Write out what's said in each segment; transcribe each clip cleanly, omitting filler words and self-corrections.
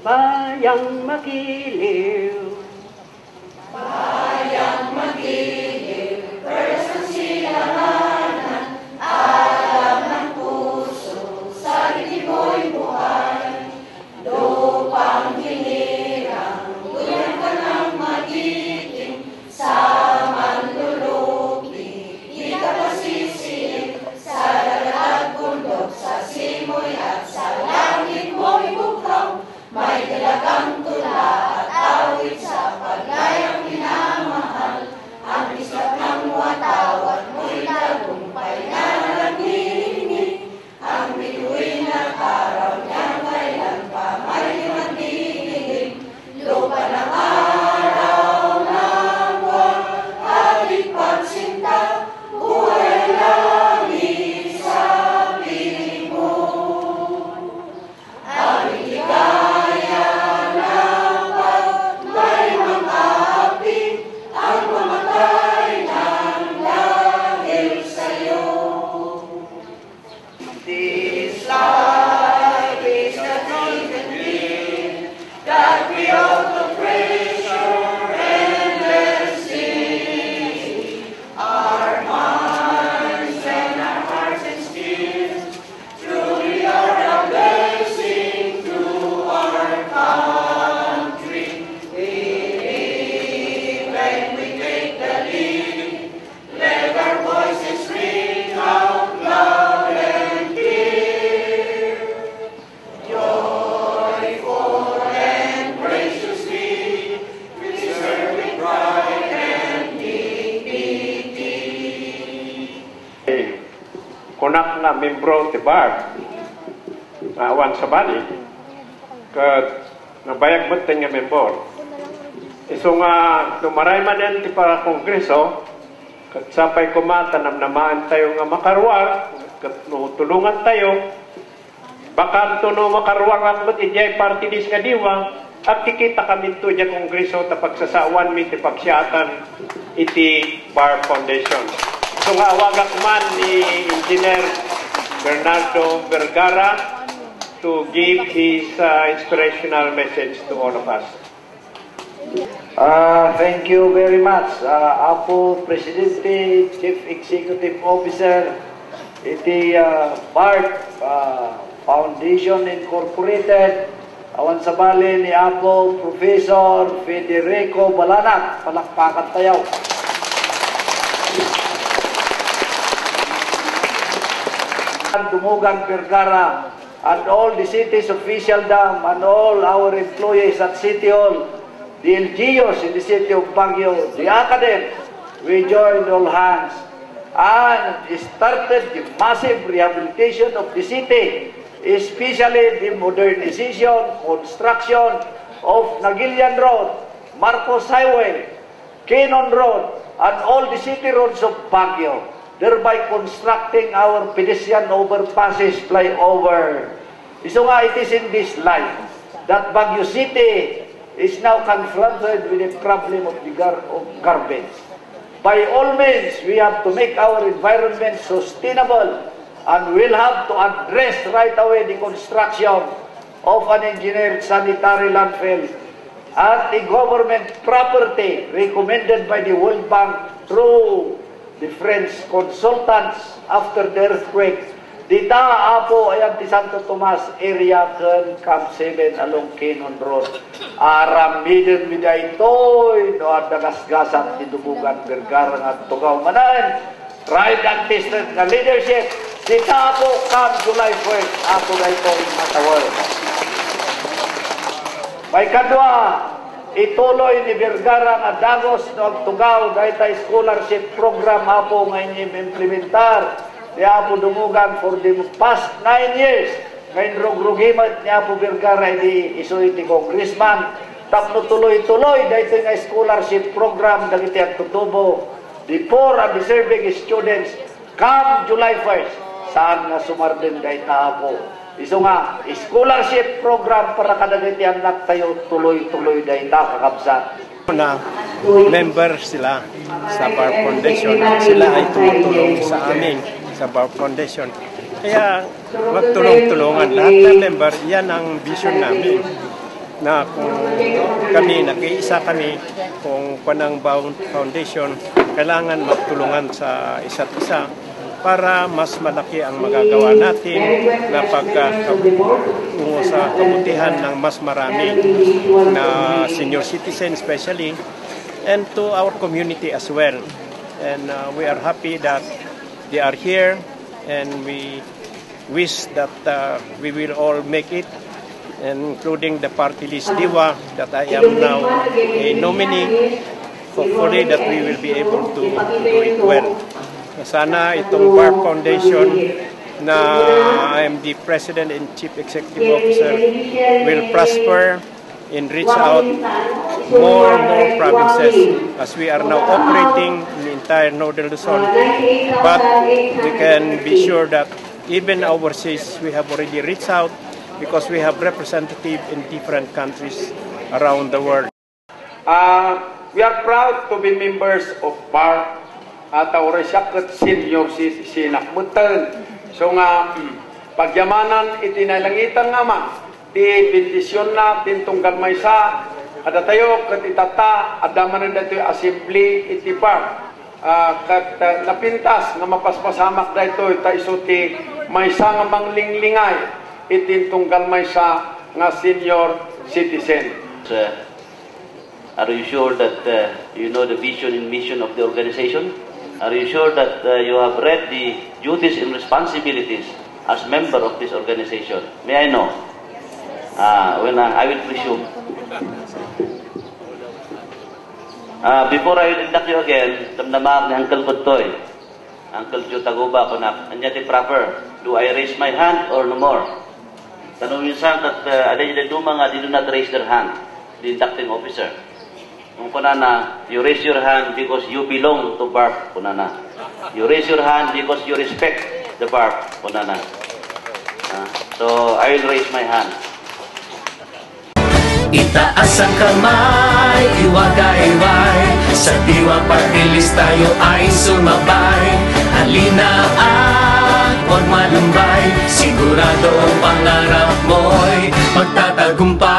Bayang magiliw, persang silanganan, alam ng puso, sa liboy buhay, lupang hinirang, tuyan ka ng magiting, sa manlulupi, di ka pasisiin, sa dagat bundok, sa simoy at sa langit mo'y bukaw, may dalagang tula at awit sa paglayang minamahal, ang islat ng watawat mo'y tagumpay na nagninig, ang bituin at araw niya kailan pa may magdidilig, lupa ng araw ng buwan, ating pagsinta, buhay langit sa piling mo. Ang ligaya ng may mga api, ang mamatay ng dahil sa'yo. This life is not easy, God we ought to praise your endless sea. Our minds and our hearts and spirits truly are a blessing to our country. We live and we take the lead, let our voices ring out loud and clear. Joyful and graciously, we serve with pride and dignity. kunak nga membro ti bar, awan sa bali, nabayag mo nga membor. Iso nga, tumaray man yan ti para kongreso, kat sapay kumata namaan tayo nga makarwag, kat tulungan tayo, baka ito no makarwag at mat ijay party list nga diwang, at kikita kami ito dyan kongreso tapag sasawan mi ti pagsyatan iti Bar Foundation. So nga awagak man ni Engineer Bernardo Vergara to give his inspirational message to all of us. Thank you very much, Apo Presidente, Chief Executive Officer, iti BART Foundation Incorporated, awan sa bali ni Apo Professor Federico Balanat, palakpakan tayo. Dumugan Vergara and all the city's officialdom and all our employees at City Hall, the LGUs in the city of Baguio, the academics, we joined all hands and started the massive rehabilitation of the city, especially the modernization, construction of Nagilian Road, Marcos Highway, Canon Road, and all the city roads of Baguio, thereby constructing our pedestrian overpasses, flyover. So nga, it is in this light that Baguio City is now confronted with the problem of garbage. By all means, we have to make our environment sustainable, and we'll have to address right away the construction of an engineered sanitary landfill at the government property recommended by the World Bank through the French consultants after the earthquake. Dita Apo ayan ti Santo Tomas area ken Camp 7 along Canon Road. Aramiden mi daytoy no adagasgasan ti Dubugan Vergara nga tugaw manan. Pride and tested nga leadership. Dita Apo come July 1st Apo daytoy matawal. May kadwa, ituloy ni Vergara nga dagos no tugaw daytay scholarship program Apo nga implementar. Di Apo Dumugan for the past 9 years. Ngayon rog-rugimat ni Apo Vergara di isuy ti congressman. Tapno tuloy-tuloy dahito nga scholarship program dagiti at tutubo. The poor and deserving students come July 1st. Saan nga sumarden dahito Apo. Iso nga, scholarship program para kadagiti anak tayo tuloy-tuloy dahito kakabsat. Na member sila sa Bar Foundation. Sila ay tumutulong sa amin sa Bar Foundation. Kaya magtulong-tulungan lahat ng member, yan ang vision namin. Na kung kami, nag-iisa kami, kung panang Foundation, kailangan magtulungan sa isa't isa para mas malaki ang magagawa natin na pagtungo sa kabutihan ng mas marami na senior citizen especially, and to our community as well. And we are happy that they are here, and we wish that we will all make it, including the party list Diwa, that I am now a nominee. Hopefully that we will be able to do it well. Sana itong Bar Foundation na I am the President and Chief Executive Officer will prosper and reach out more provinces as we are now operating in the entire Northern Luzon. But we can be sure that even overseas we have already reached out because we have representatives in different countries around the world. We are proud to be members of BAR at our siyakat senior sinakmutan. So nga, pagyamanan itinalangitan nga man, di bendisyon na tintunggal may sa, ada tayo kat itata, adaman na dito assembly iti BAR. Kat napintas nga mapaspasamak da ito, ita isuti may sa nga manglinglingay, itintunggal may sa nga senior citizen. Are you sure that you know the vision and mission of the organization? Are you sure that you have read the duties and responsibilities as member of this organization? May I know? When I will presume. Before I will induct you again, tamnamag ni Uncle Kuntoy, Uncle Joe Taguba, kunak, anyati proper, do I raise my hand or no more? Tanong minsan that ada yung duma nga did not raise their hand, the inducting officer. Kung kunana, you raise your hand because you belong to BARP, kunana. You raise your hand because you respect the BARP, kunana. So, I will raise my hand. Itaas ang kamay, iwagay-way, sa Diwa Party List tayo ay sumabay. Halina at huwag malumbay, sigurado ang pangarap mo'y magtatagumpay.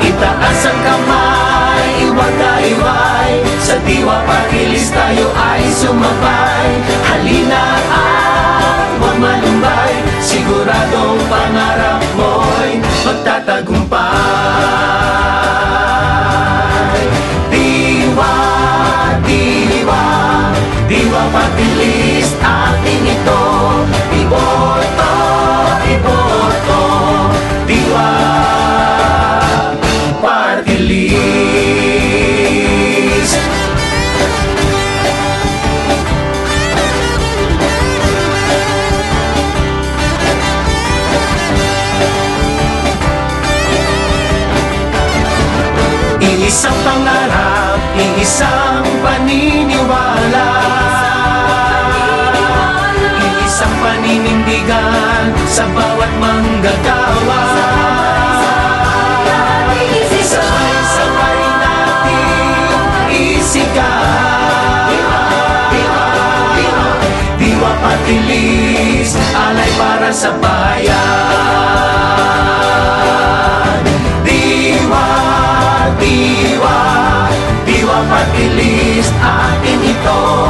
Itaas ang kamay, iwagay-way, sa Diwa Party List tayo ay sumabay. Halina at huwag malumbay, sigurado ang pangarap mo'y magtatagumpay. Diwa, Diwa, Diwa Party List ating ito. Iboto, iboto, Diwa Party List. Iisang pangarap, iisang paniniwala, iisang paninindigan sa bawat manggagawa. Sabay-sabay natin isigaw. Diwa Party List, alay para sa bayan. Diwa, Diwa, Diwa Party List atin ito.